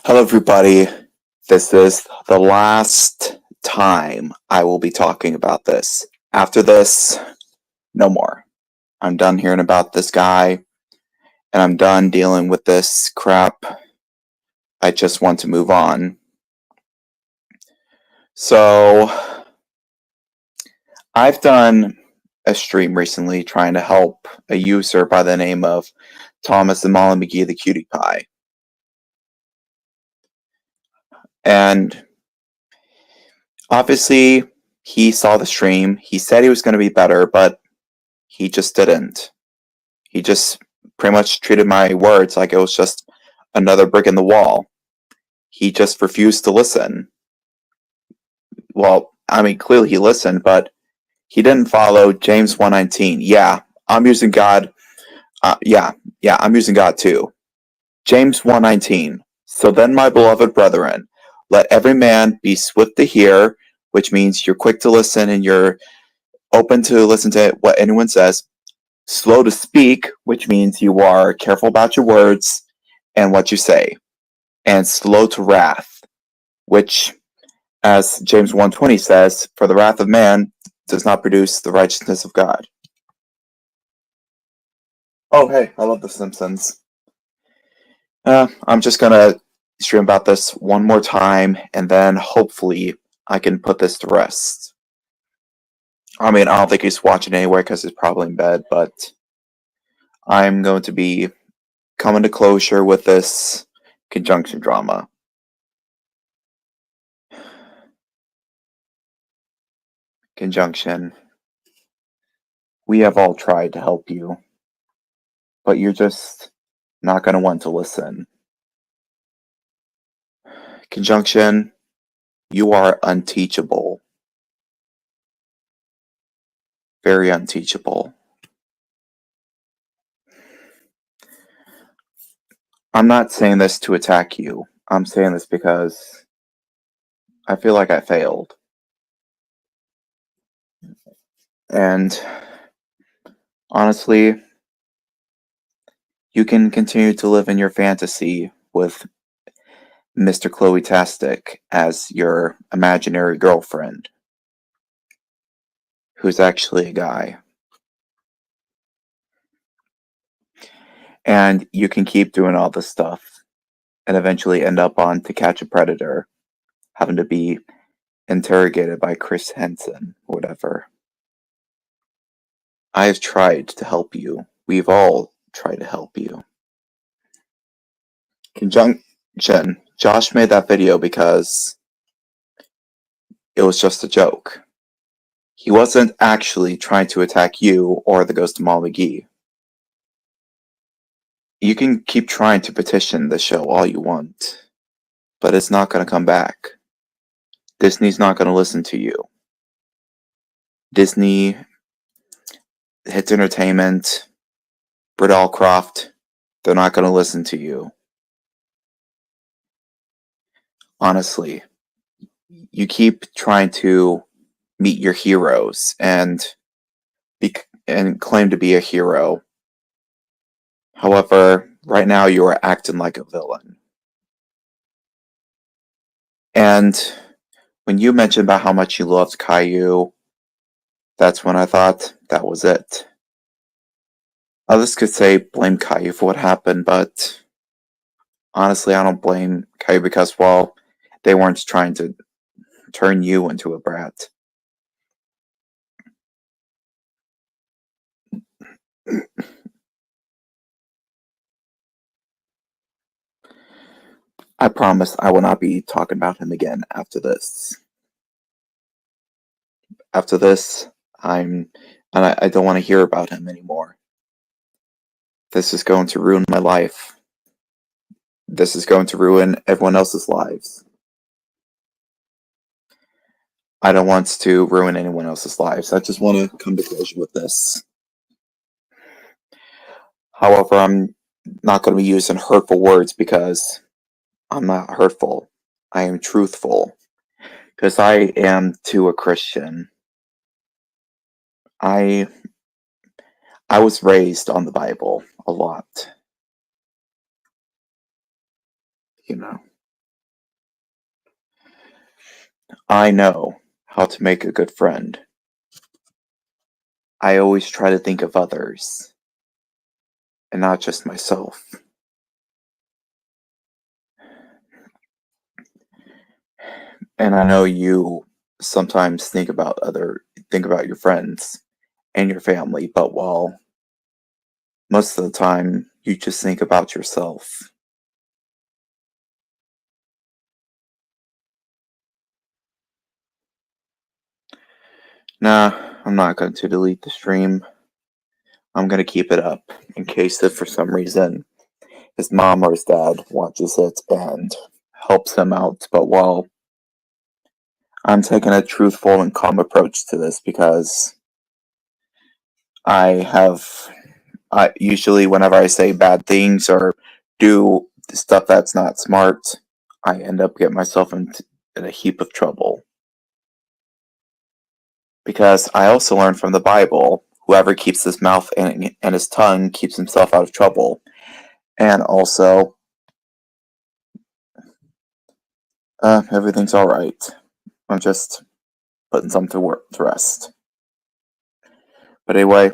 Hello, everybody. This is the last time I will be talking about this. After this, no more. I'm done hearing about this guy, and I'm done dealing with this crap. I just want to move on. So, I've done a stream recently trying to help a user by the name of Thomas and Molly McGee the Cutie Pie. And obviously, he saw the stream. He said he was going to be better, but he just didn't. He just pretty much treated my words like it was just another brick in the wall. He just refused to listen. Well, I mean, clearly he listened, but he didn't follow James 1:19. Yeah, I'm using God. Yeah, I'm using God too. James 1:19. So then, my beloved brethren, let every man be swift to hear, which means you're quick to listen and you're open to listen to what anyone says. Slow to speak, which means you are careful about your words and what you say. And slow to wrath, which, as James 1:20 says, for the wrath of man does not produce the righteousness of God. Oh, hey, I love The Simpsons. I'm just gonna stream about this one more time, and then hopefully I can put this to rest. I mean, I don't think he's watching anyway because he's probably in bed, but I'm going to be coming to closure with this conjunction drama. Conjunction. We have all tried to help you, but you're just not going to want to listen. Conjunction. You are unteachable. Very unteachable. I'm not saying this to attack you. I'm saying this because I feel like I failed. And honestly, you can continue to live in your fantasy with Mr. Chloe Tastic as your imaginary girlfriend, who's actually a guy. And you can keep doing all this stuff and eventually end up on To Catch a Predator, having to be interrogated by Chris Henson, whatever. I have tried to help you. We've all tried to help you. Conjunction. Josh made that video because it was just a joke. He wasn't actually trying to attack you or the Ghost of Molly McGee. You can keep trying to petition the show all you want, but it's not going to come back. Disney's not going to listen to you. Disney, Hits Entertainment, Britt Allcroft, they're not going to listen to you. Honestly, you keep trying to meet your heroes and claim to be a hero. However, right now you are acting like a villain. And when you mentioned about how much you loved Caillou, that's when I thought that was it. Others could say blame Caillou for what happened, but honestly, I don't blame Caillou because, well, they weren't trying to turn you into a brat. I promise I will not be talking about him again after this. After this, I don't want to hear about him anymore. This is going to ruin my life. This is going to ruin everyone else's lives. I don't want to ruin anyone else's lives. I just want to come to closure with this. However, I'm not going to be using hurtful words because I'm not hurtful. I am truthful. Because I am too a Christian. I was raised on the Bible a lot. You know. I know how to make a good friend. I always try to think of others and not just myself. And I know you sometimes think about your friends and your family, but most of the time you just think about yourself. Nah, I'm not going to delete the stream. I'm going to keep it up in case if for some reason his mom or his dad watches it and helps him out. But I'm taking a truthful and calm approach to this because I have I usually whenever I say bad things or do stuff that's not smart, I end up getting myself in a heap of trouble. Because I also learned from the Bible, whoever keeps his mouth and his tongue keeps himself out of trouble. And also, everything's all right. I'm just putting some to rest. But anyway,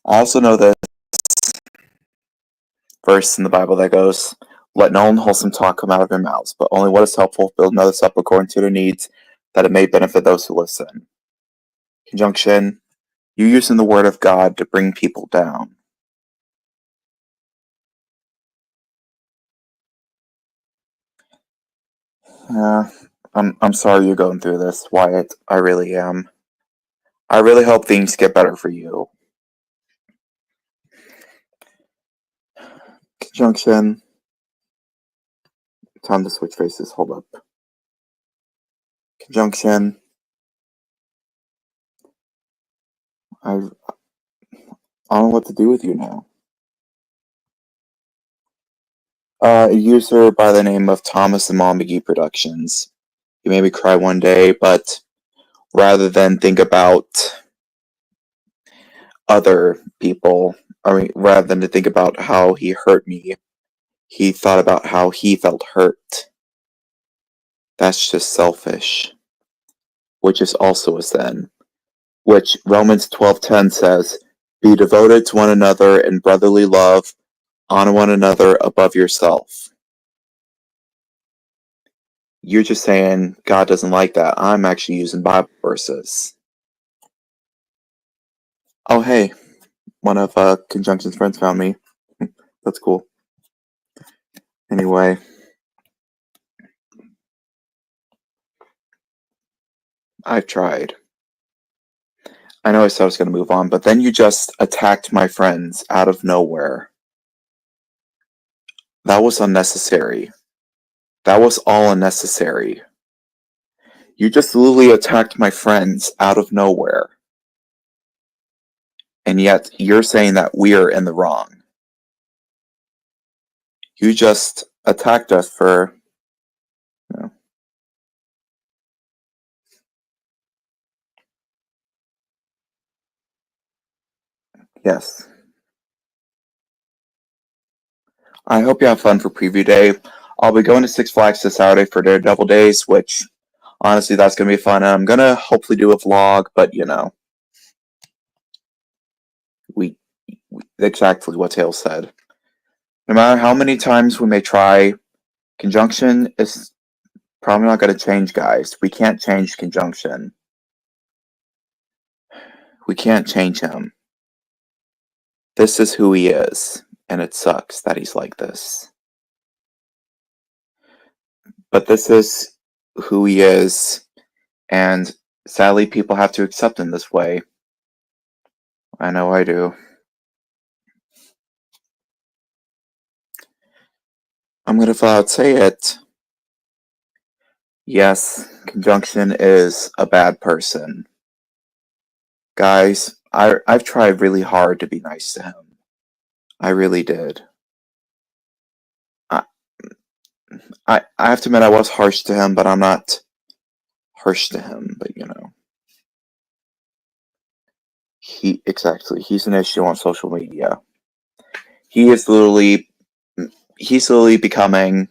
I also know this verse in the Bible that goes, "Let no unwholesome talk come out of your mouths, but only what is helpful, build others up according to their needs, that it may benefit those who listen." Conjunction, you using the word of God to bring people down. Uh, I'm sorry you're going through this, Wyatt. I really am. I really hope things get better for you. Conjunction. Time to switch faces. Hold up. Conjunction. I don't know what to do with you now. A user by the name of Thomas and Mom McGee Productions. He made me cry one day, but rather than think about other people, rather than to think about how he hurt me, he thought about how he felt hurt. That's just selfish, which is also a sin. Which Romans 12:10 says, "Be devoted to one another in brotherly love, honor one another above yourself." You're just saying God doesn't like that. I'm actually using Bible verses. Oh, hey, one of Conjunction's friends found me. That's cool. Anyway, I've tried. I know I said I was going to move on, but then you just attacked my friends out of nowhere. That was unnecessary. That was all unnecessary. You just literally attacked my friends out of nowhere. And yet you're saying that we're in the wrong. You just attacked us for, you know. Yes. I hope you have fun for preview day. I'll be going to Six Flags this Saturday for Daredevil Days, which honestly that's gonna be fun. And I'm gonna hopefully do a vlog, but we exactly what Tails said. No matter how many times we may try, conjunction is probably not gonna change, guys. We can't change conjunction. We can't change him. This is who he is, and it sucks that he's like this. But this is who he is, and sadly, people have to accept him this way. I know I do. I'm gonna flat out say it. Yes, conjunction is a bad person. Guys, I've tried really hard to be nice to him. I really did. I, I have to admit I was harsh to him, but I'm not harsh to him. But he's an issue on social media. He is literally he's literally becoming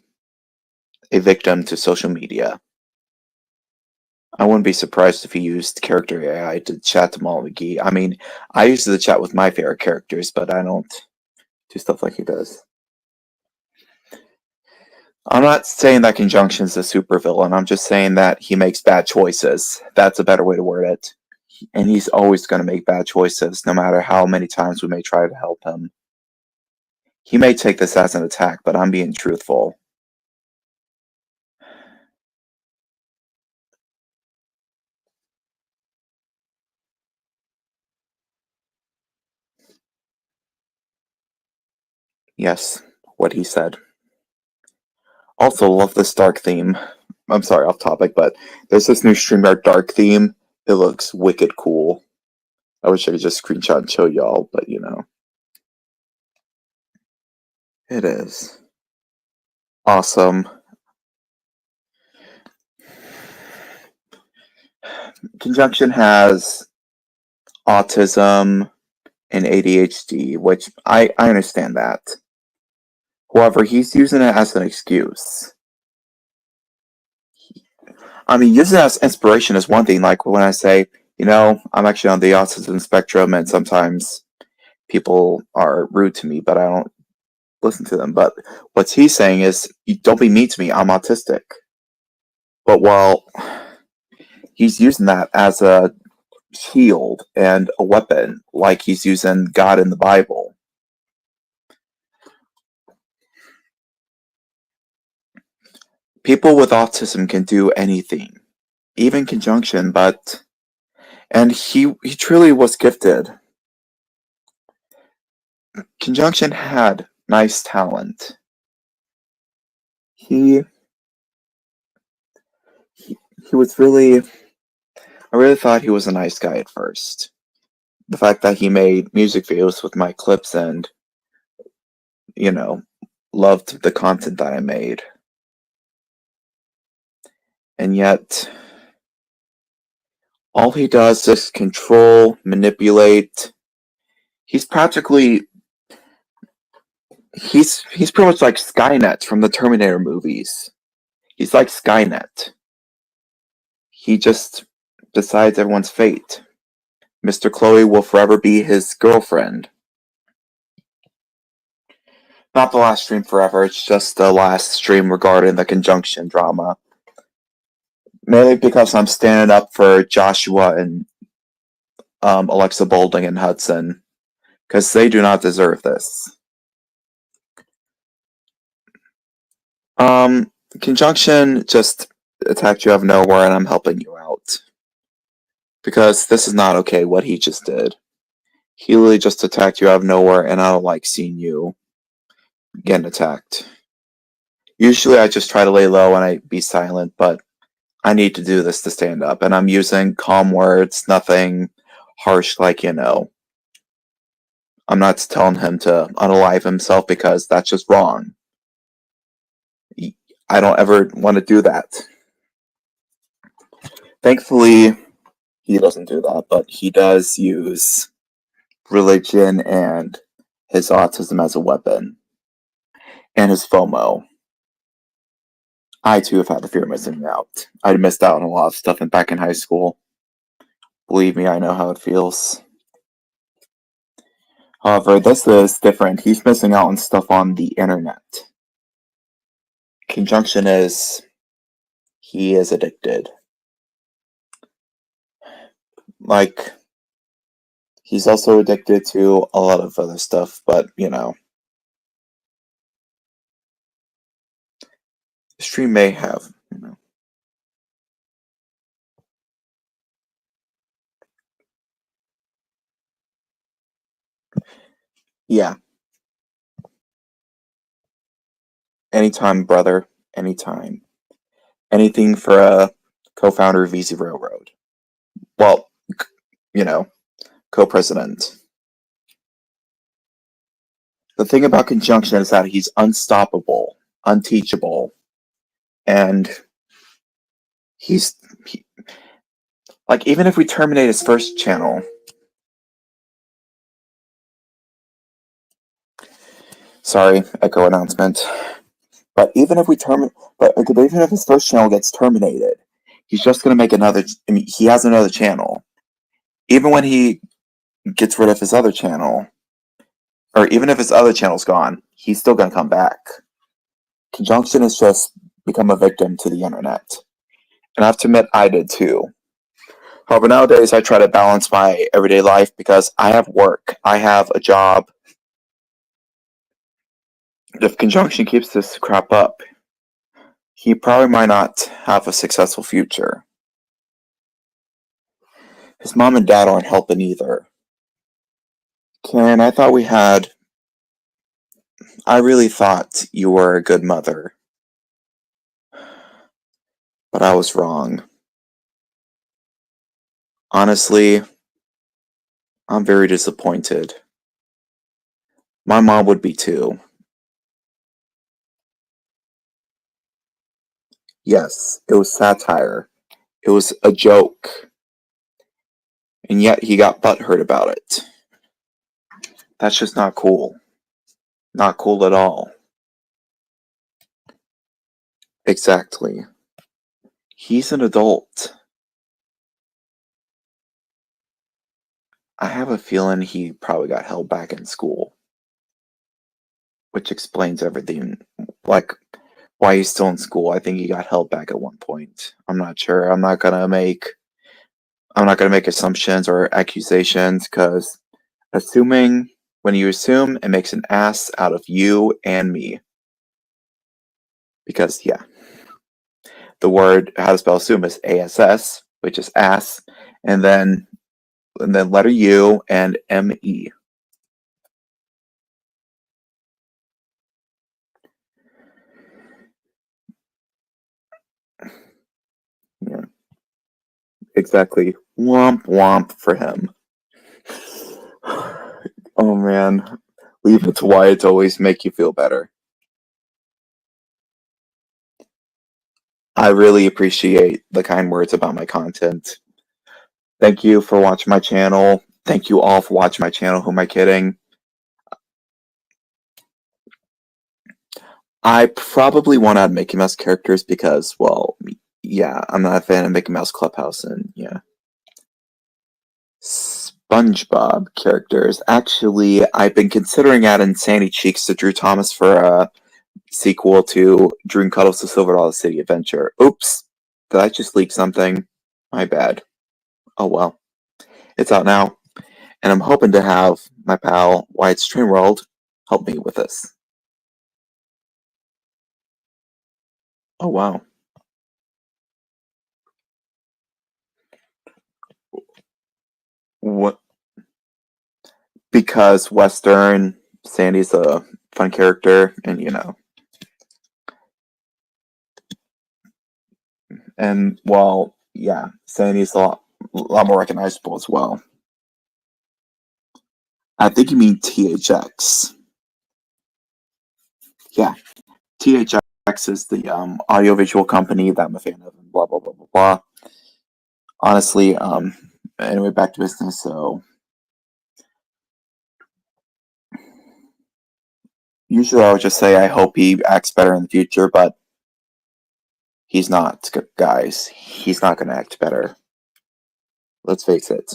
a victim to social media. I wouldn't be surprised if he used character AI to chat to Molly McGee. I mean, I used to chat with my favorite characters, but I don't do stuff like he does. I'm not saying that Conjunction's a supervillain. I'm just saying that he makes bad choices. That's a better way to word it. And he's always going to make bad choices, no matter how many times we may try to help him. He may take this as an attack, but I'm being truthful. Yes, what he said. Also, love this dark theme. I'm sorry, off topic, but there's this new StreamYard dark theme. It looks wicked cool. I wish I could just screenshot and show y'all, but you know. It is. Awesome. Conjunction has autism and ADHD, which I understand that. However, he's using it as an excuse. I mean, using it as inspiration is one thing. Like when I say, you know, I'm actually on the autism spectrum, and sometimes people are rude to me, but I don't listen to them. But what he's saying is, don't be mean to me. I'm autistic. But while he's using that as a shield and a weapon, like he's using God in the Bible. People with autism can do anything, even Conjunction, and he truly was gifted. Conjunction had nice talent. He he was really I really thought he was a nice guy at first. The fact that he made music videos with my clips and, you know, loved the content that I made. And yet all he does is control, manipulate. He's practically he's pretty much like Skynet from the Terminator movies. He's like Skynet. He just decides everyone's fate. Mr. Chloe will forever be his girlfriend. Not the last stream forever, it's just the last stream regarding the Conjunction drama. Mainly because I'm standing up for Joshua and Alexa Boulding and Hudson. Because they do not deserve this. Conjunction just attacked you out of nowhere and I'm helping you out. Because this is not okay what he just did. He literally just attacked you out of nowhere and I don't like seeing you getting attacked. Usually I just try to lay low and I be silent, but I need to do this to stand up. And I'm using calm words, nothing harsh like, you know. I'm not telling him to unalive himself because that's just wrong. I don't ever want to do that. Thankfully, he doesn't do that, but he does use religion and his autism as a weapon. And his FOMO. I too have had the fear of missing out. I missed out on a lot of stuff back in high school. Believe me, I know how it feels. However, this is different. He's missing out on stuff on the internet. Conjunction is he is addicted. Like, he's also addicted to a lot of other stuff, but you know. The stream may have, you know. Yeah. Anytime, brother. Anytime. Anything for a co-founder of VZ Railroad. Well, you know, co-president. The thing about Conjunction is that he's unstoppable, unteachable, and like, even if we terminate his first channel. Sorry, echo announcement. But even if his first channel gets terminated, He's just going to make another. I mean, he has another channel. Even when he gets rid of his other channel, or even if his other channel's gone, he's still going to come back. Conjunction has just become a victim to the internet. And I have to admit, I did too. However, nowadays I try to balance my everyday life because I have work, I have a job. If Conjunction keeps this crap up, he probably might not have a successful future. His mom and dad aren't helping either. Karen, I really thought you were a good mother. But I was wrong. Honestly, I'm very disappointed. My mom would be too. Yes, it was satire. It was a joke. And yet he got butthurt about it. That's just not cool. Not cool at all. Exactly. He's an adult. I have a feeling he probably got held back in school. Which explains everything. Like, why he's still in school. I think he got held back at one point. I'm not sure. I'm not gonna make assumptions or accusations because when you assume, it makes an ass out of you and me. Because, yeah, the word, how to spell assume is ASS, which is ass, and then letter U and ME. Yeah, exactly. Womp womp for him. Oh man, leave it to Wyatt to always make you feel better. I really appreciate the kind words about my content. Thank you for watching my channel. Thank you all for watching my channel. Who am I kidding? I probably won't add Mickey Mouse characters because, well, yeah, I'm not a fan of Mickey Mouse Clubhouse, and yeah. SpongeBob characters. Actually, I've been considering adding Sandy Cheeks to Drew Thomas for a sequel to Dream Cuddles to Silver Dollar City Adventure. Oops! Did I just leak something? My bad. Oh well. It's out now, and I'm hoping to have my pal Wyatt's Dream World help me with this. Oh wow. What? Because Western, Sandy's a fun character, and and well, yeah, Sandy's a lot more recognizable as well. I think you mean THX. Yeah, THX is the audiovisual company that I'm a fan of, and blah blah blah blah blah. Honestly, anyway, back to business. So usually I would just say I hope he acts better in the future, but he's not, guys. He's not going to act better. Let's face it.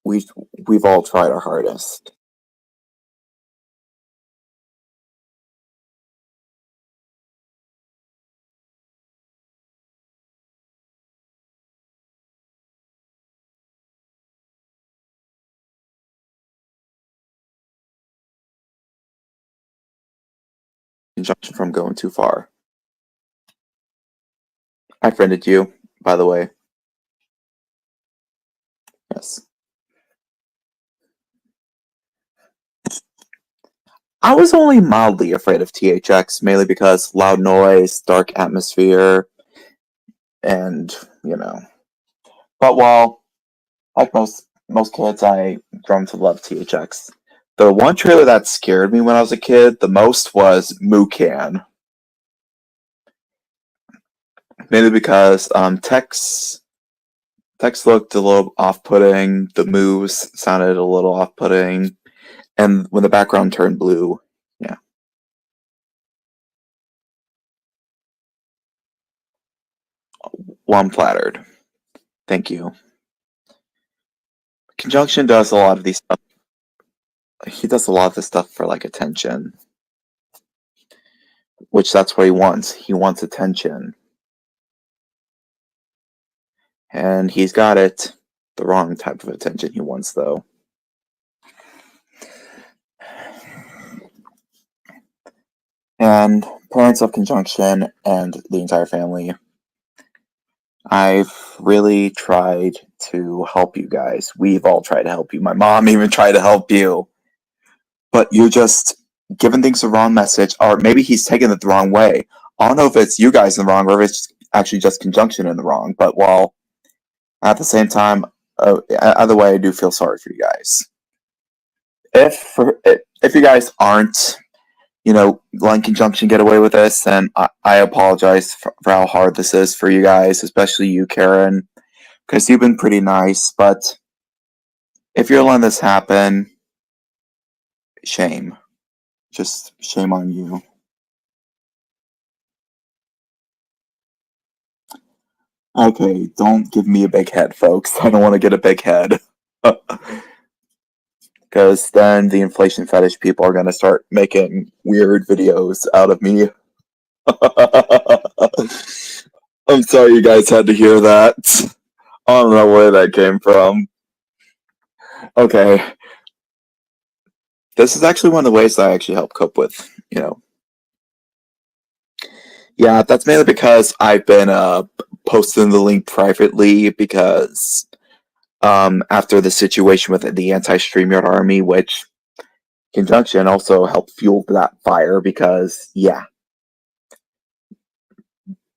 We've all tried our hardest. Conjunction from going too far. I friended you, by the way. Yes. I was only mildly afraid of THX, mainly because loud noise, dark atmosphere, and But while like most kids, I grown to love THX. The one trailer that scared me when I was a kid the most was Mucan, mainly because Tex looked a little off-putting, the moves sounded a little off-putting, and when the background turned blue, yeah. Well, I'm flattered. Thank you. Conjunction does a lot of these stuff. He does a lot of this stuff for like attention, which that's what he wants. He wants attention. And he's got it. The wrong type of attention he wants, though. And parents of conjunction and the entire family, I've really tried to help you guys. We've all tried to help you. My mom even tried to help you. But you're just giving things the wrong message, or maybe he's taking it the wrong way. I don't know if it's you guys in the wrong or if it's actually just conjunction in the wrong. But while at the same time, either way, I do feel sorry for you guys. If you guys aren't, letting conjunction get away with this, then I apologize for how hard this is for you guys, especially you, Karen, because you've been pretty nice. But if you're letting this happen, shame. Just shame on you. Okay, don't give me a big head, folks. I don't want to get a big head. Because then the inflation fetish people are going to start making weird videos out of me. I'm sorry you guys had to hear that. I don't know where that came from. Okay. This is actually one of the ways that I actually help cope with, Yeah, that's mainly because I've been posting the link privately because after the situation with the anti-StreamYard army, which conjunction also helped fuel that fire because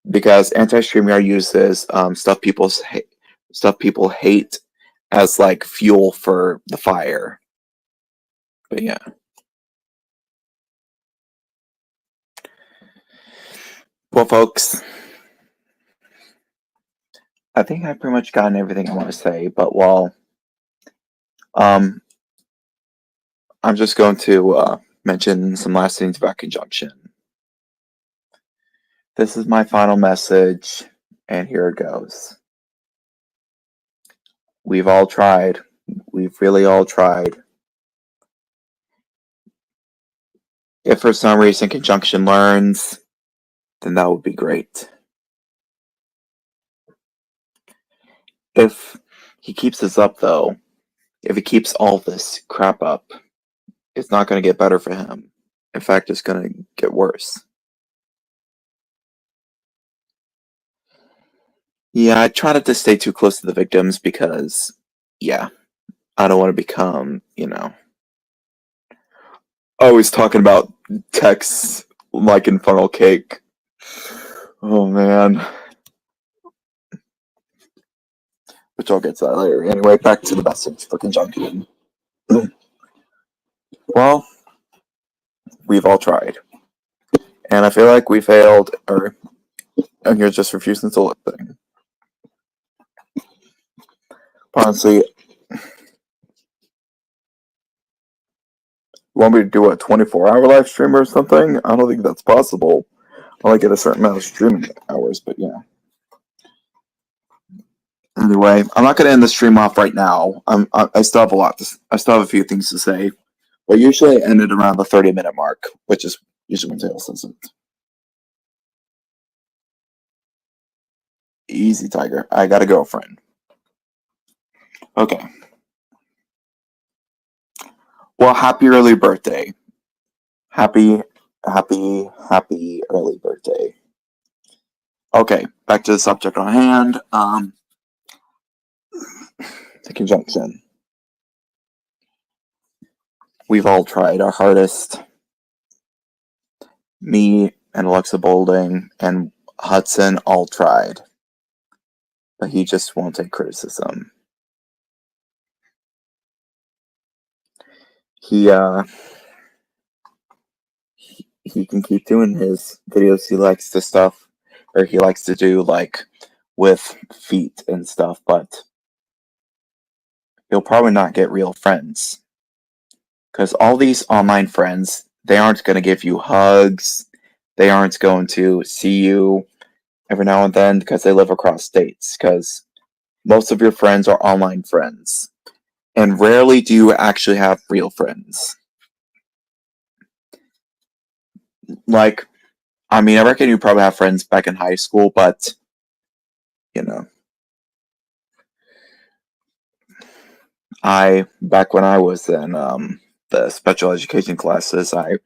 anti-StreamYard uses stuff people hate as like fuel for the fire. But yeah. Well, folks, I think I've pretty much gotten everything I want to say, but I'm just going to mention some last things about conjunction. This is my final message, and here it goes. We've all tried. We've really all tried. If for some reason conjunction learns, then that would be great. If he keeps this up, though, if he keeps all this crap up, it's not going to get better for him. In fact, it's going to get worse. Yeah, I try not to stay too close to the victims because, I don't want to become, always talking about texts like in funnel cake. Oh, man. Which I'll get to that later. Anyway, back to the message for conjunction. Well, we've all tried. And I feel like we failed, and you're just refusing to listen. Honestly, you want me to do a 24-hour live stream or something? I don't think that's possible. I only get a certain amount of streaming hours, but yeah. Anyway, I'm not going to end the stream off right now. I still have I still have a few things to say. But usually I end it around the 30-minute mark, which is usually when Tails says it. Easy, Tiger. I got a girlfriend. Okay. Well, happy early birthday. Happy early birthday. Okay, back to the subject on hand. The conjunction. We've all tried our hardest. Me and Alexa Boulding and Hudson all tried. But he just won't take criticism. He can keep doing his videos he likes to stuff, or he likes to do like with feet and stuff, but he'll probably not get real friends. Because all these online friends, they aren't going to give you hugs, they aren't going to see you, every now and then because they live across states, because most of your friends are online friends. And rarely do you actually have real friends. Like, I mean, I reckon you probably have friends back in high school, but, you know, back when I was in the special education classes, I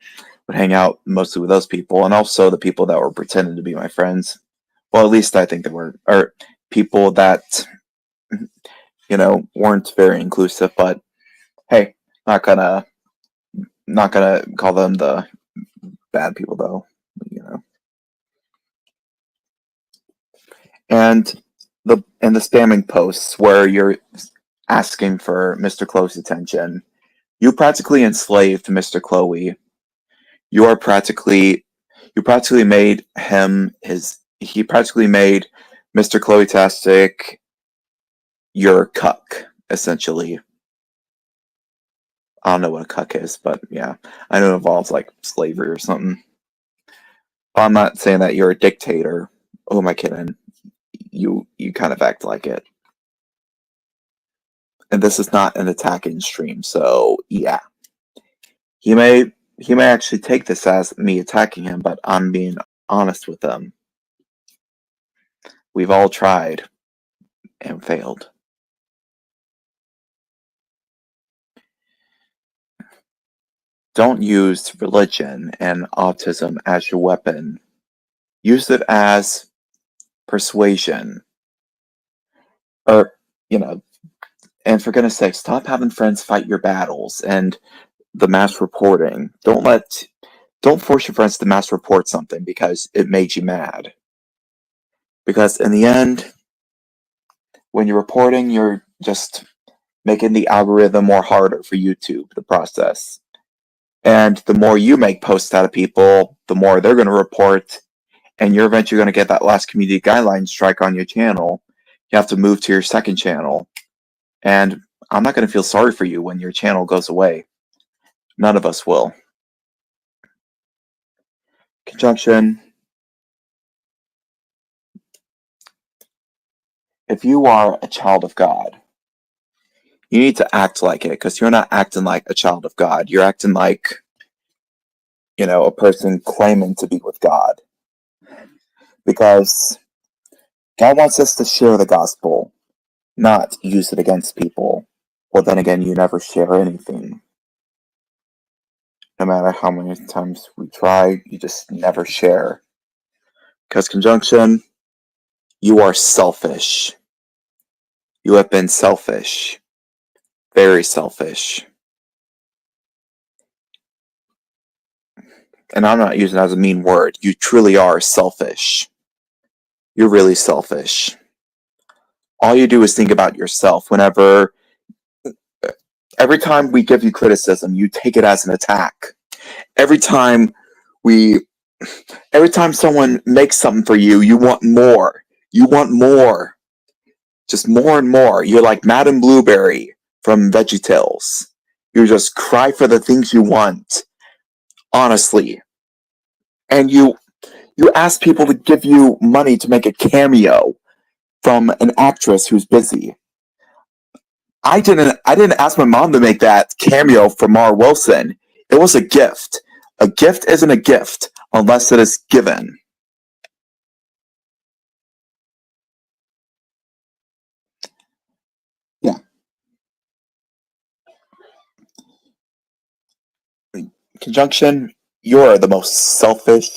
would hang out mostly with those people, and also the people that were pretending to be my friends. Well, at least I think they were, or people that, weren't very inclusive, but hey, not gonna, not gonna call them the bad people though. And the spamming posts where you're asking for Mr. Chloe's attention, you practically enslaved Mr. Chloe. You practically made he practically made Mr. Chloe-tastic your cuck, essentially. I don't know what a cuck is, but yeah, I know it involves like slavery or something. But I'm not saying that you're a dictator. Who am I kidding? You kind of act like it. And this is not an attacking stream, so yeah. He may actually take this as me attacking him, but I'm being honest with him. We've all tried and failed. Don't use religion and autism as your weapon. Use it as persuasion. Or, and for goodness sake, stop having friends fight your battles and the mass reporting. Don't force your friends to mass report something because it made you mad. Because in the end, when you're reporting, you're just making the algorithm more harder for YouTube to process. And the more you make posts out of people, the more they're going to report, and you're eventually going to get that last community guideline strike on your channel. You have to move to your second channel. And I'm not going to feel sorry for you when your channel goes away. None of us will. Conjunction. If you are a child of God, you need to act like it, because you're not acting like a child of God. You're acting like, a person claiming to be with God. Because God wants us to share the gospel, not use it against people. Well, then again, you never share anything. No matter how many times we try, you just never share. Because conjunction, you are selfish. You have been selfish. Very selfish. And I'm not using it as a mean word. You truly are selfish. You're really selfish. All you do is think about yourself. Every time we give you criticism, you take it as an attack. Every time someone makes something for you, you want more. You want more. Just more and more. You're like Madame Blueberry from VeggieTales. You just cry for the things you want. Honestly. And you ask people to give you money to make a cameo from an actress who's busy. I didn't ask my mom to make that cameo for Mara Wilson. It was a gift. A gift isn't a gift unless it is given. Yeah. Conjunction, you're the most selfish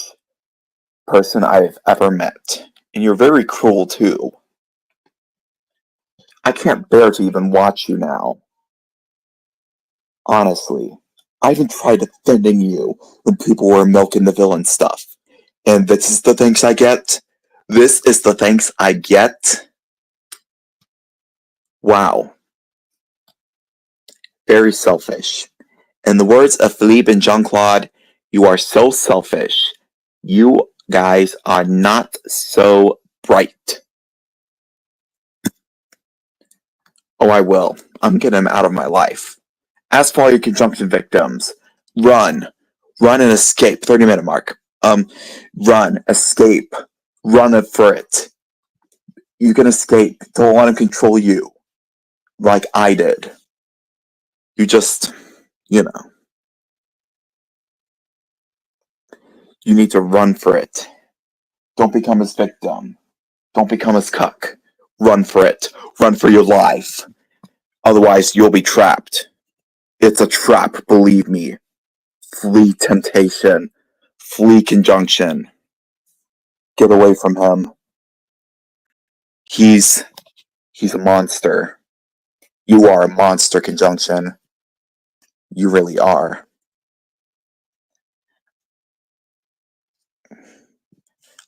person I've ever met. And you're very cruel too. I can't bear to even watch you now. Honestly. I even tried defending you when people were milking the villain stuff. And this is the thanks I get? This is the thanks I get? Wow. Very selfish. In the words of Philippe and Jean-Claude, you are so selfish. You guys are not so bright. Oh, I will. I'm getting him out of my life. As for all your conjunction victims, run. Run and escape. 30-minute mark. Run, escape, Run for it. You can escape. Don't let him control you like I did. You just, you know, you need to run for it. Don't become his victim. Don't become his cuck. Run for it. Run for your life. Otherwise, you'll be trapped. It's a trap, believe me. Flee temptation. Flee conjunction. Get away from him. He's a monster. You are a monster, conjunction. You really are.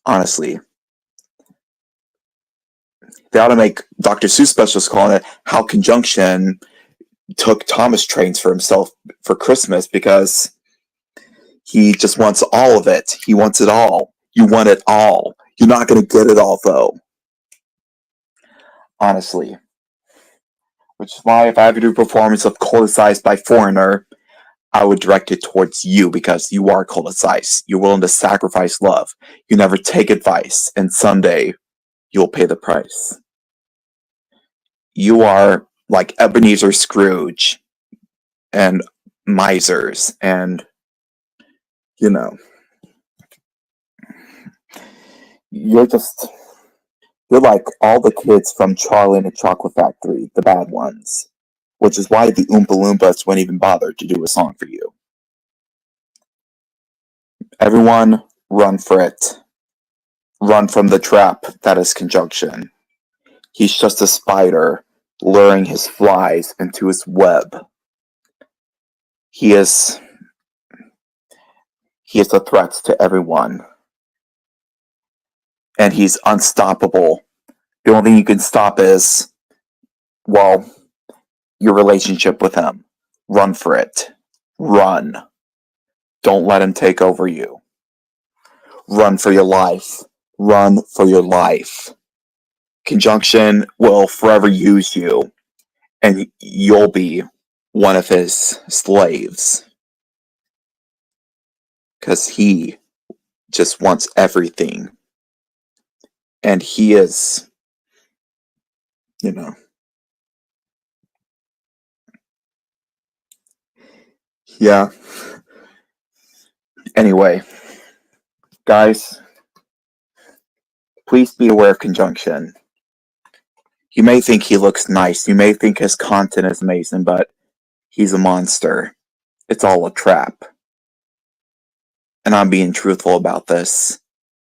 Honestly. They ought to make Dr. Seuss specials calling it How Conjunction Took Thomas Trains for himself for Christmas, because he just wants all of it. He wants it all. You want it all. You're not going to get it all, though. Honestly. Which is why if I have to do a performance of Culticized by Foreigner, I would direct it towards you, because you are culticized. You're willing to sacrifice love. You never take advice, and someday you'll pay the price. You are like Ebenezer Scrooge and misers, and you're like all the kids from Charlie and the Chocolate Factory, the bad ones, which is why the Oompa Loompas wouldn't even bother to do a song for you. Everyone, run for it. Run from the trap that is conjunction. He's just a spider luring his flies into his web. He is a threat to everyone. And he's unstoppable. The only thing you can stop is, well, your relationship with him. Run for it. Run. Don't let him take over you. Run for your life. Run for your life. Conjunction will forever use you, and you'll be one of his slaves. Because he just wants everything. And he is, yeah. Anyway, guys, please be aware of conjunction. You may think he looks nice. You may think his content is amazing, but he's a monster. It's all a trap. And I'm being truthful about this.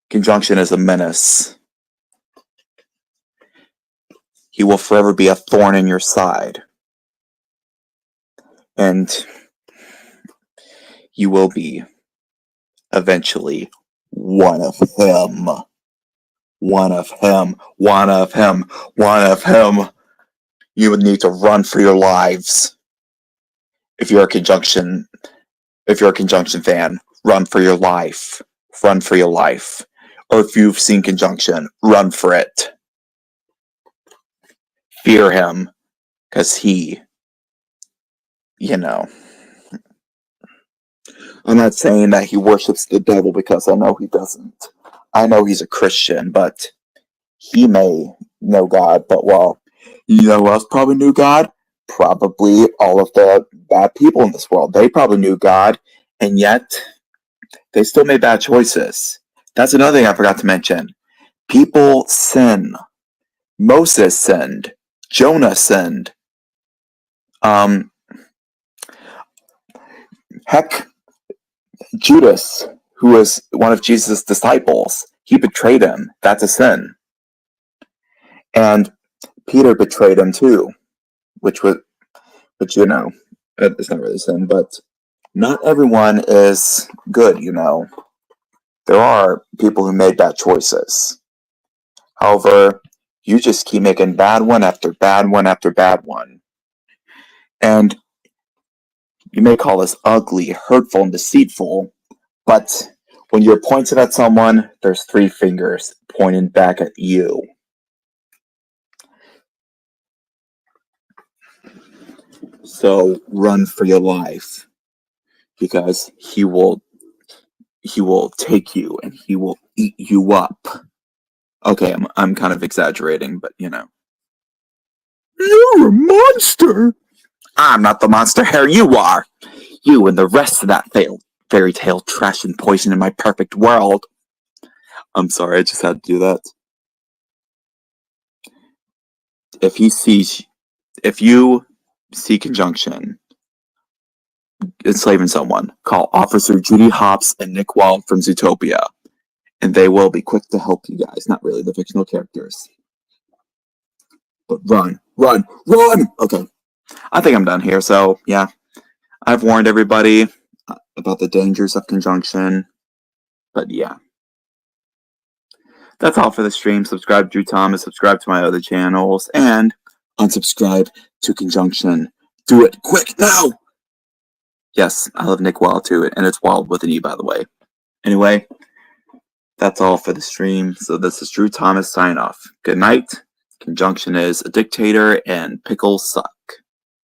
Conjunction is a menace. He will forever be a thorn in your side. And you will be eventually one of him. One of him. One of him. One of him. You would need to run for your lives. If you're a conjunction fan, run for your life. Run for your life. Or if you've seen conjunction, run for it. Fear him, because he, I'm not saying that he worships the devil, because I know he doesn't. I know he's a Christian, but he may know God. But, well, you know who else probably knew God? Probably all of the bad people in this world. They probably knew God, and yet they still made bad choices. That's another thing I forgot to mention. People sin. Moses sinned. Jonah sinned. Heck, Judas, who was one of Jesus' disciples, he betrayed him. That's a sin. And Peter betrayed him too, which it's not really a sin, but not everyone is good, There are people who made bad choices. However, you just keep making bad one after bad one after bad one. And you may call this ugly, hurtful, and deceitful, but when you're pointed at someone, there's 3 fingers pointing back at you. So run for your life, because he will take you and he will eat you up. Okay, I'm kind of exaggerating, but you know. You're a monster! I'm not the monster, Harry, you are! You and the rest of that fairy tale trash and poison in my perfect world. I'm sorry, I just had to do that. If he sees, if you see conjunction enslaving someone, call Officer Judy Hopps and Nick Wilde from Zootopia, and they will be quick to help you guys. Not really the fictional characters, but run, run, run! Okay, I think I'm done here. So yeah, I've warned everybody about the dangers of conjunction, but yeah. That's all for the stream. Subscribe to Drew Thomas, subscribe to my other channels, and unsubscribe to Conjunction. Do it quick now! Yes, I love Nick Wild too, and it's Wild with an E, by the way. Anyway, that's all for the stream. So this is Drew Thomas signing off. Good night. Conjunction is a dictator, and pickles suck.